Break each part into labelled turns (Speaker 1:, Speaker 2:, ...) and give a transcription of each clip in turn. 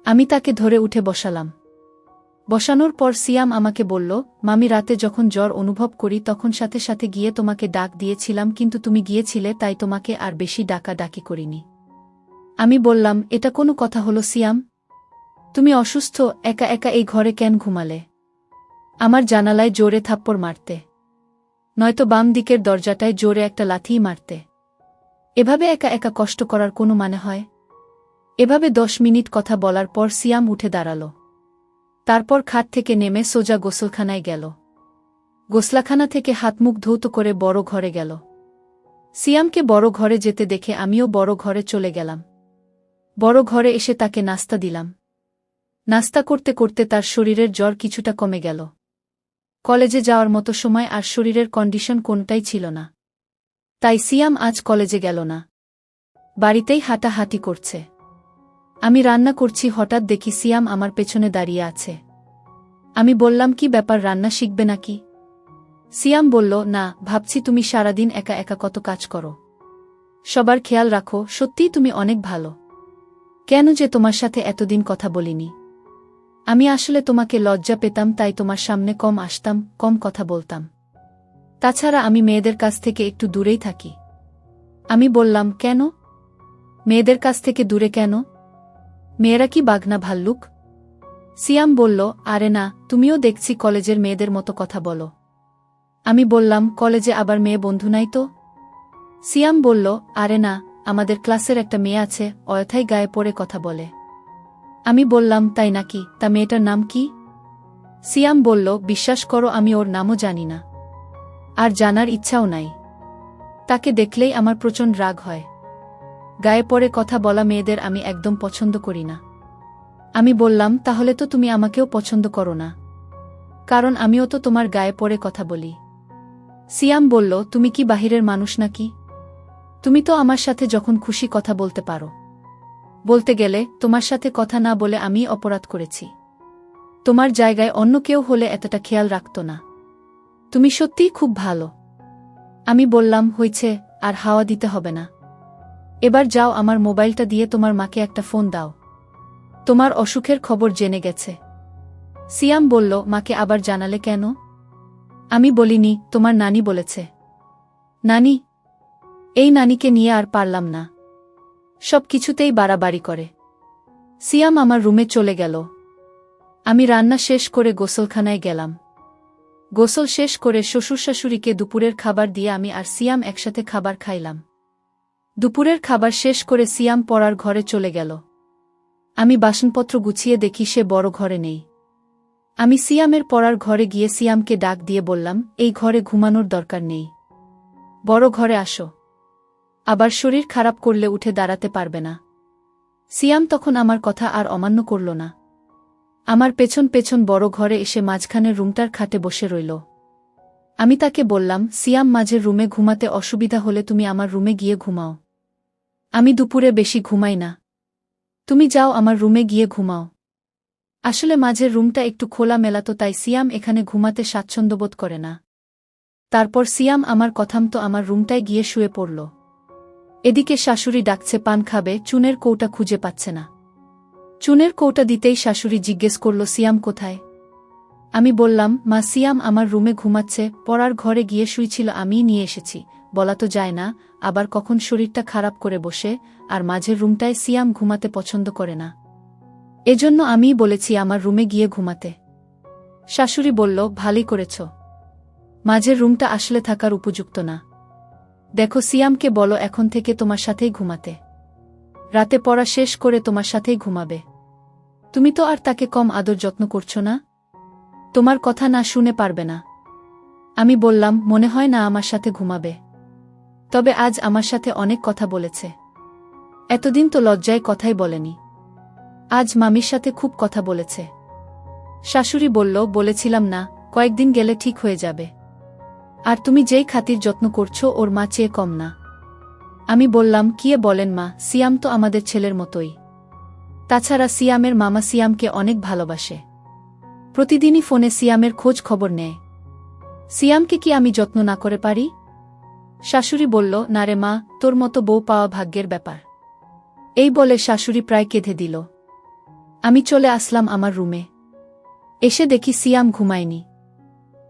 Speaker 1: আমি তাকে ধরে উঠে বসালাম। বসানোর পর সিয়াম আমাকে বলল, মামি রাতে যখন জ্বর অনুভব করি তখন সাথে সাথে গিয়ে তোমাকে ডাক দিয়েছিলাম, কিন্তু তুমি গিয়েছিলে তাই তোমাকে আর বেশি ডাকাডাকি করিনি। আমি বললাম, এটা কোনো কথা হলো সিয়াম? তুমি অসুস্থ, একা একা এই ঘরে কেন ঘুমালে? আমার জানালায় জোরে থাপ্পড় মারতে, নয়তো বাম দিকের দরজাটায় জোরে একটা লাথিই মারতে। এভাবে একা একা কষ্ট করার কোনো মানে হয়? এভাবে 10 মিনিট কথা বলার পর সিয়াম উঠে দাঁড়াল। তারপর খাট থেকে নেমে সোজা গোসলখানায় গেল। গোসলাখানা থেকে হাতমুখ ধৌত করে বড় ঘরে গেল। সিয়ামকে বড় ঘরে যেতে দেখে আমিও বড় ঘরে চলে গেলাম। বড় ঘরে এসে তাকে নাস্তা দিলাম। নাস্তা করতে করতে তার শরীরের জ্বর কিছুটা কমে গেল। কলেজে যাওয়ার মতো সময় আর শরীরের কন্ডিশন কোনটাই ছিল না। তাই সিয়াম আজ কলেজে গেল না, বাড়িতেই হাঁটাহাঁটি করছে। আমি রান্না করছি, হঠাৎ দেখি সিয়াম আমার পেছনে দাঁড়িয়ে আছে। আমি বললাম, কি ব্যাপার, রান্না শিখবে নাকি? সিয়াম বলল, না, ভাবছি তুমি সারাদিন একা একা কত কাজ করো, সবার খেয়াল রাখো, সত্যিই তুমি অনেক ভালো। কেন যে তোমার সাথে এতদিন কথা বলিনি? আমি আসলে তোমাকে লজ্জা পেতাম, তাই তোমার সামনে কম আসতাম, কম কথা বলতাম। তাছাড়া আমি মেয়েদের কাছ থেকে একটু দূরেই থাকি। আমি বললাম, কেন? মেয়েদের কাছ থেকে দূরে কেন? মেয়েরা কি বাঘ না ভাল্লুক? সিয়াম বলল, আরে না, তুমিও দেখছি কলেজের মেয়েদের মতো কথা বলো। আমি বললাম, কলেজে আবার মেয়ে বন্ধু নাই তো? সিয়াম বলল, আরে না, আমাদের ক্লাসের একটা মেয়ে আছে, অযথাই গায়ে পড়ে কথা বলে। আমি বললাম, তাই নাকি, তা মেয়েটার নাম কি? সিয়াম বলল, বিশ্বাস করো আমি ওর নামও জানি না, আর জানার ইচ্ছাও নাই। তাকে দেখলেই আমার প্রচণ্ড রাগ হয়। গায়ে পড়ে কথা বলা মেয়েদের আমি একদম পছন্দ করি না। আমি বললাম, তাহলে তো তুমি আমাকেও পছন্দ করো না, কারণ আমিও তো তোমার গায়ে পড়ে কথা বলি। সিয়াম বলল, তুমি কি বাহিরের মানুষ নাকি? তুমি তো আমার সাথে যখন খুশি কথা বলতে পারো। বলতে গেলে তোমার সাথে কথা না বলে আমি অপরাধ করেছি। তোমার জায়গায় অন্য কেউ হলে এতটা খেয়াল রাখত না। তুমি সত্যিই খুব ভালো। আমি বললাম, হইছে, আর হাওয়া দিতে হবে না। এবার যাও, আমার মোবাইলটা দিয়ে তোমার মাকে একটা ফোন দাও, তোমার অসুখের খবর জেনে গেছে। সিয়াম বলল, মাকে আবার জানালে কেন? আমি বলিনি, তোমার নানি বলেছে। নানি? এই নানিকে নিয়ে আর পারলাম না, সব কিছুতেই বাড়াবাড়ি করে। সিয়াম আমার রুমে চলে গেল। আমি রান্না শেষ করে গোসলখানায় গেলাম। গোসল শেষ করে শ্বশুর শাশুড়িকে দুপুরের খাবার দিয়ে আমি আর সিয়াম একসাথে খাবার খাইলাম। দুপুরের খাবার শেষ করে সিয়াম পড়ার ঘরে চলে গেল। আমি বাসনপত্র গুছিয়ে দেখি সে বড় ঘরে নেই। আমি সিয়ামের পড়ার ঘরে গিয়ে সিয়ামকে ডাক দিয়ে বললাম, এই ঘরে ঘুমানোর দরকার নেই, বড় ঘরে আসো, আবার শরীর খারাপ করলে উঠে দাঁড়াতে পারবে না। সিয়াম তখন আমার কথা আর অমান্য করল না। আমার পেছন পেছন বড় ঘরে এসে মাঝখানের রুমটার খাটে বসে রইল। আমি তাকে বললাম, সিয়াম, মাঝের রুমে ঘুমাতে অসুবিধা হলে তুমি আমার রুমে গিয়ে ঘুমাও। আমি দুপুরে বেশি ঘুমাই না, তুমি যাও আমার রুমে গিয়ে ঘুমাও। আসলে মাঝের রুমটা একটু খোলা মেলাতো, তাই সিয়াম এখানে ঘুমাতে স্বাচ্ছন্দ্যবোধ করে না। তারপর সিয়াম আমার কথামতো আমার রুমটায় গিয়ে শুয়ে পড়ল। এদিকে শাশুড়ি ডাকছে, পান খাবে, চুনের কৌটা খুঁজে পাচ্ছে না। চুনের কৌটা দিতেই শাশুড়ি জিজ্ঞেস করল, সিয়াম কোথায়? আমি বললাম, মা, সিয়াম আমার রুমে ঘুমাচ্ছে, পড়ার ঘরে গিয়ে শুইছিল, আমিই নিয়ে এসেছি। বলা তো যায় না, আবার কখন শরীরটা খারাপ করে বসে, আর মাঝের রুমটায় সিয়াম ঘুমাতে পছন্দ করে না, এজন্য আমিই বলেছি আমার রুমে গিয়ে ঘুমাতে। শাশুড়ি বলল, ভালোই করেছ, মাঝের রুমটা আসলে থাকার উপযুক্ত না। দেখো, সিয়ামকে বলো এখন থেকে তোমার সাথেই ঘুমাতে, রাতে পড়া শেষ করে তোমার সাথেই ঘুমাবে। তুমি তো আর তাকে কম আদর যত্ন করছো না, তোমার কথা না শুনে পারবে না। আমি বললাম, মনে হয় না আমার সাথে ঘুমাবে, তবে আজ আমার সাথে অনেক কথা বলেছে। এতদিন তো লজ্জায় কথাই বলেনি, আজ মামির সাথে খুব কথা বলেছে। শাশুড়ি বলল, বলেছিলাম না, কয়েকদিন গেলে ঠিক হয়ে যাবে। আর তুমি যেই খাতির যত্ন করছো ওর মা চেয়ে কম না। আমি বললাম, কি বলেন মা, সিয়াম তো আমাদের ছেলের মতোই। তাছাড়া সিয়ামের মামা সিয়ামকে অনেক ভালোবাসে, প্রতিদিনই ফোনে সিয়ামের খোঁজ খবর নেয়। সিয়ামকে কি আমি যত্ন না করে পারি? শাশুড়ি বলল, না রে মা, তোর মতো বউ পাওয়া ভাগ্যের ব্যাপার। এই বলে শাশুড়ি প্রায় কেঁদে দিল। আমি চলে আসলাম আমার রুমে। এসে দেখি সিয়াম ঘুমায়নি,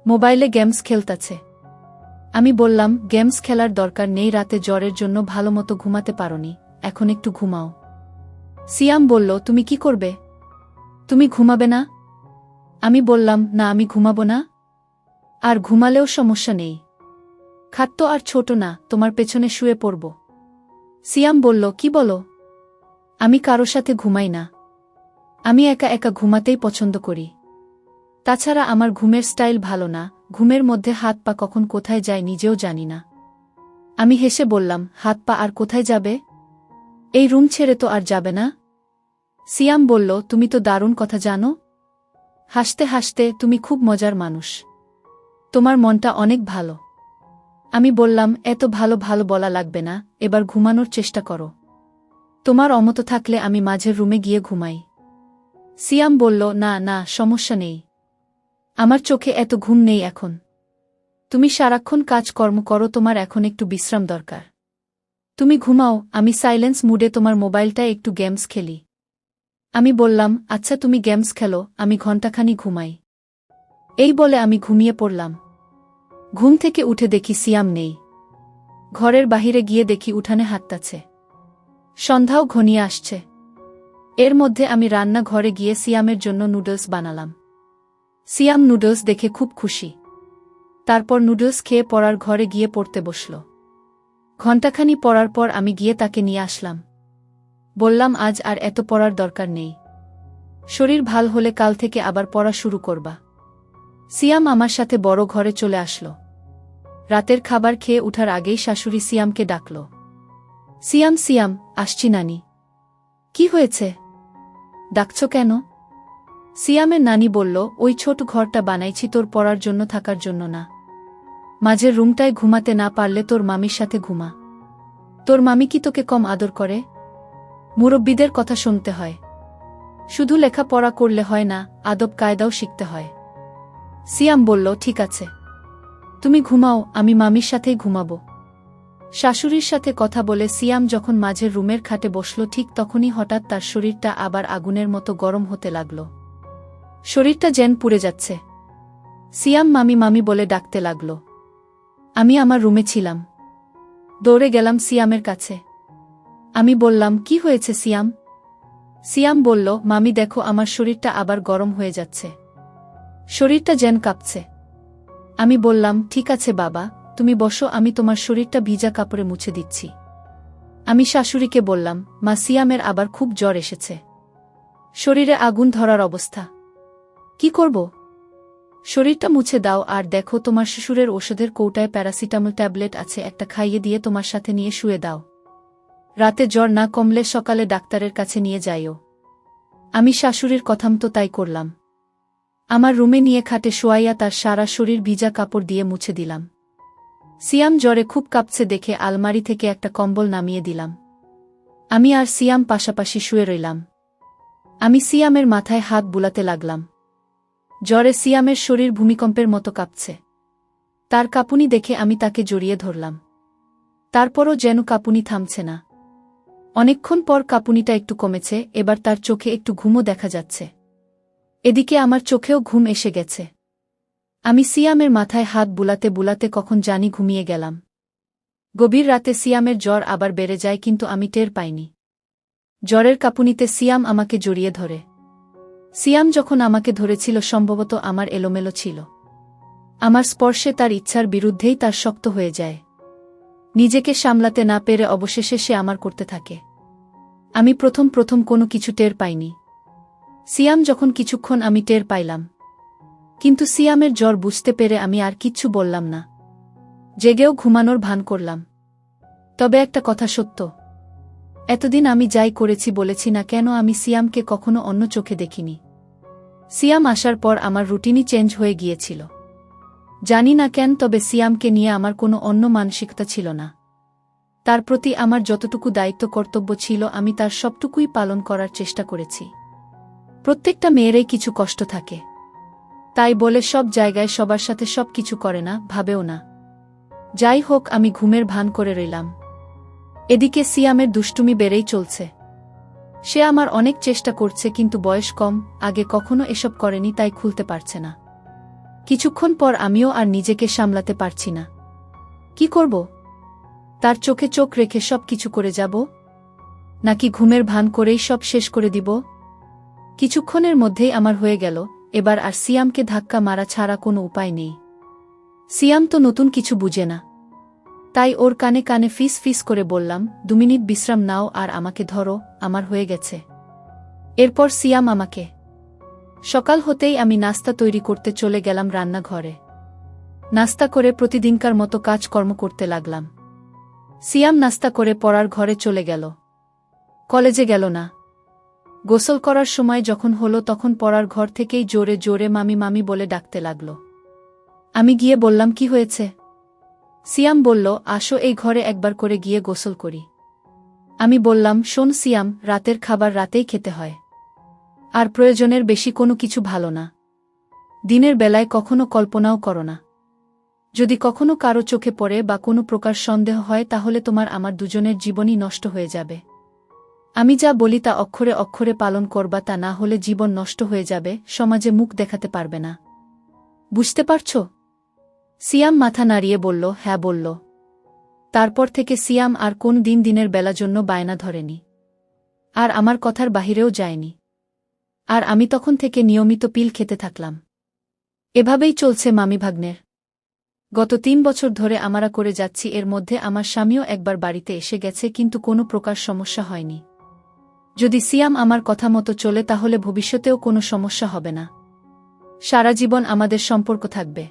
Speaker 1: মোবাইলে গেমস খেলতাছে। আমি বললাম, গেমস খেলার দরকার নেই, রাতে জ্বরের জন্য ভালোমতো ঘুমাতে পারোনি, এখন একটু ঘুমাও। সিয়াম বলল, তুমি কি করবে? তুমি ঘুমাবে না? আমি বললাম, না আমি ঘুমাবো না। আর ঘুমালেও সমস্যা নেই, খাট তো আর ছোট না, তোমার পেছনে শুয়ে পড়ব। সিয়াম বলল, কি বলো? আমি কারো সাথে ঘুমাই না, আমি একা একা ঘুমাতেই পছন্দ করি। তাছাড়া আমার ঘুমের স্টাইল ভালো না, ঘুমের মধ্যে হাত পা কখন কোথায় যায় নিজেও জানি না। আমি হেসে বললাম, হাত পা আর কোথায় যাবে? এই রুম ছেড়ে তো আর যাবে না। সিয়াম বলল, তুমি তো দারুণ কথা জানো। হাসতে হাসতে, তুমি খুব মজার মানুষ, তোমার মনটা অনেক ভালো। আমি বললাম, এত ভালো ভালো বলা লাগবে না, এবার ঘুমানোর চেষ্টা করো। তোমার অমত থাকলে আমি মাঝের রুমে গিয়ে ঘুমাই। সিয়াম বলল, না না, সমস্যা নেই, আমার চোখে এত ঘুম নেই এখন। তুমি সারাক্ষণ কাজকর্ম করো, তোমার এখন একটু বিশ্রাম দরকার। তুমি ঘুমাও, আমি সাইলেন্স মুডে তোমার মোবাইলটায় একটু গেমস খেলি। আমি বললাম, আচ্ছা তুমি গেমস খেলো, আমি ঘণ্টাখানি ঘুমাই। এই বলে আমি ঘুমিয়ে পড়লাম। ঘুম থেকে উঠে দেখি সিয়াম নেই। ঘরের বাহিরে গিয়ে দেখি উঠানে হাঁটতাছে। সন্ধ্যাও ঘনিয়ে আসছে। এর মধ্যে আমি রান্না ঘরে গিয়ে সিয়ামের জন্য নুডলস বানালাম। সিয়াম নুডলস দেখে খুব খুশি। তারপর নুডলস খেয়ে পড়ার ঘরে গিয়ে পড়তে বসল। ঘণ্টাখানি পড়ার পর আমি গিয়ে তাকে নিয়ে আসলাম। বললাম, আজ আর এত পড়ার দরকার নেই, শরীর ভাল হলে কাল থেকে আবার পড়া শুরু করবা। সিয়াম আমার সাথে বড় ঘরে চলে আসলো। রাতের খাবার খেয়ে উঠার আগেই শাশুড়ি সিয়ামকে ডাকল। সিয়াম সিয়াম, আসছি নানি। কি হয়েছে, ডাকছ কেন? সিয়ামের নানি বলল, ওই ছোট ঘরটা বানাইছি তোর পড়ার জন্য, থাকার জন্য না। মাঝের রুমটায় ঘুমাতে না পারলে তোর মামির সাথে ঘুমা। তোর মামি কি তোকে কম আদর করে? মুরব্বিদের কথা শুনতে হয়, শুধু লেখাপড়া করলে হয় না, আদব কায়দাও শিখতে হয়। সিয়াম বলল, ঠিক আছে, তুমি ঘুমাও, আমি মামির সাথেই ঘুমাবো। শাশুড়ির সাথে কথা বলে সিয়াম যখন মাঝের রুমের খাটে বসল, ঠিক তখনই হঠাৎ তার শরীরটা আবার আগুনের মতো গরম হতে লাগল। শরীরটা যেন পুড়ে যাচ্ছে। সিয়াম মামি মামি বলে ডাকতে লাগল। আমি আমার রুমে ছিলাম, দৌড়ে গেলাম সিয়ামের কাছে। আমি বললাম, কি হয়েছে সিয়াম? সিয়াম বলল, মামি দেখো, আমার শরীরটা আবার গরম হয়ে যাচ্ছে, শরীরটা যেন কাঁপছে। আমি বললাম, ঠিক আছে বাবা, তুমি বসো, আমি তোমার শরীরটা ভিজা কাপড়ে মুছে দিচ্ছি। আমি শাশুড়িকে বললাম, মা, সিয়ামের আবার খুব জ্বর এসেছে, শরীরে আগুন ধরার অবস্থা, কি করব? শরীরটা মুছে দাও, আর দেখো তোমার শ্বশুরের ওষুধের কৌটায় প্যারাসিটামল ট্যাবলেট আছে, একটা খাইয়ে দিয়ে তোমার সাথে নিয়ে শুয়ে দাও। রাতে জ্বর না কমলে সকালে ডাক্তারের কাছে নিয়ে যাইও। আমি শাশুড়ির কথামতো তাই করলাম। আমার রুমে নিয়ে খাটে শোয়াইয়া তার সারা শরীর ভিজা কাপড় দিয়ে মুছে দিলাম। সিয়াম জ্বরে খুব কাঁপছে দেখে আলমারি থেকে একটা কম্বল নামিয়ে দিলাম। আমি আর সিয়াম পাশাপাশি শুয়ে রইলাম। আমি সিয়ামের মাথায় হাত বুলাতে লাগলাম। জ্বরে সিয়ামের শরীর ভূমিকম্পের মতো কাঁপছে। তার কাঁপুনি দেখে আমি তাকে জড়িয়ে ধরলাম। তারপরও যেন কাঁপুনি থামছে না। অনেকক্ষণ পর কাঁপুনিটা একটু কমেছে, এবার তার চোখে একটু ঘুমও দেখা যাচ্ছে। এদিকে আমার চোখেও ঘুম এসে গেছে। আমি সিয়ামের মাথায় হাত বুলাতে বুলাতে কখন জানি ঘুমিয়ে গেলাম। গভীর রাতে সিয়ামের জ্বর আবার বেড়ে যায়, কিন্তু আমি টের পাইনি। জ্বরের কাঁপুনিতে সিয়াম আমাকে জড়িয়ে ধরে। সিয়াম যখন আমাকে ধরেছিল সম্ভবত আমার এলোমেলো ছিল। আমার স্পর্শে তার ইচ্ছার বিরুদ্ধেই তার শক্ত হয়ে যায়। নিজেকে সামলাতে না পেরে অবশেষে সে আমার করতে থাকে। আমি প্রথম প্রথম কোনো কিছু টের পাইনি। সিয়াম যখন কিছুক্ষণ আমি টের পাইলাম। কিন্তু সিয়ামের জ্বর বুঝতে পেরে আমি আর কিচ্ছু বললাম না। জেগেও ঘুমানোর ভান করলাম। তবে একটা কথা সত্য, এতদিন আমি যাই করেছি বলেছি না কেন, আমি সিয়ামকে কখনো অন্য চোখে দেখিনি। সিয়াম আসার পর আমার রুটিনই চেঞ্জ হয়ে গিয়েছিল। জানি না কেন, তবে সিয়ামকে নিয়ে আমার কোনো অন্য মানসিকতা ছিল না। তার প্রতি আমার যতটুকু দায়িত্ব কর্তব্য ছিল আমি তার সবটুকুই পালন করার চেষ্টা করেছি। প্রত্যেকটা মেয়েরই কিছু কষ্ট থাকে, তাই বলে সব জায়গায় সবার সাথে সব কিছু করে না, ভাবেও না। যাই হোক, আমি ঘুমের ভান করে রইলাম। এদিকে সিয়ামের দুষ্টুমি বেড়েই চলছে। সে আমার অনেক চেষ্টা করছে কিন্তু বয়স কম, আগে কখনো এসব করেনি তাই খুলতে পারছে না। কিছুক্ষণ পর আমিও আর নিজেকে সামলাতে পারছি না। কি করব? তার চোখে চোখ রেখে সব কিছু করে যাব, নাকি ঘুমের ভান করেই সব শেষ করে দিব? কিছুক্ষণের মধ্যেই আমার হয়ে গেল, এবার আর সিয়ামকে ধাক্কা মারা ছাড়া কোনো উপায় নেই। সিয়াম তো নতুন কিছু বুঝে না, তাই ওর কানে কানে ফিস ফিস করে বললাম, 2 মিনিট বিশ্রাম নাও আর আমাকে ধরো, আমার হয়ে গেছে। এরপর সিয়াম আমাকে। সকাল হতেই আমি নাস্তা তৈরি করতে চলে গেলাম রান্নাঘরে। নাস্তা করে প্রতিদিনকার মতো কাজকর্ম করতে লাগলাম। সিয়াম নাস্তা করে পড়ার ঘরে চলে গেল। কলেজে গেল না। গোসল করার সময় যখন হলো তখন পড়ার ঘর থেকেই জোরে জোরে মামি মামি বলে ডাকতে লাগল। আমি গিয়ে বললাম, কি হয়েছে? সিয়াম বলল, আসো এই ঘরে একবার করে গিয়ে গোসল করি। আমি বললাম, শোন সিয়াম, রাতের খাবার রাতেই খেতে হয়, আর প্রয়োজনের বেশি কোনো কিছু ভালো না। দিনের বেলায় কখনো কল্পনাও করো না। যদি কখনো কারো চোখে পড়ে বা কোনো প্রকার সন্দেহ হয় তাহলে তোমার আমার দুজনের জীবনই নষ্ট হয়ে যাবে। আমি যা বলি তা অক্ষরে অক্ষরে পালন করবা, তা না হলে জীবন নষ্ট হয়ে যাবে, সমাজে মুখ দেখাতে পারবে না। বুঝতে পারছ? সিয়াম মাথা নাড়িয়ে বলল, হ্যাঁ বলল। তারপর থেকে সিয়াম আর কোন দিন দিনের বেলা জন্য বায়না ধরেনি, আর আমার কথার বাহিরেও যায়নি। আর আমি তখন থেকে নিয়মিত পিল খেতে থাকলাম। এভাবেই চলছে মামি ভাগ্নের। গত 3 বছর ধরে আমরা করে যাচ্ছি, এর মধ্যে আমার স্বামীও একবার বাড়িতে এসে গেছে কিন্তু কোনো প্রকার সমস্যা হয়নি। যদি সিয়াম আমার কথা মতো চলে তাহলে ভবিষ্যতেও কোনো সমস্যা হবে না। সারা জীবন আমাদের সম্পর্ক থাকবে।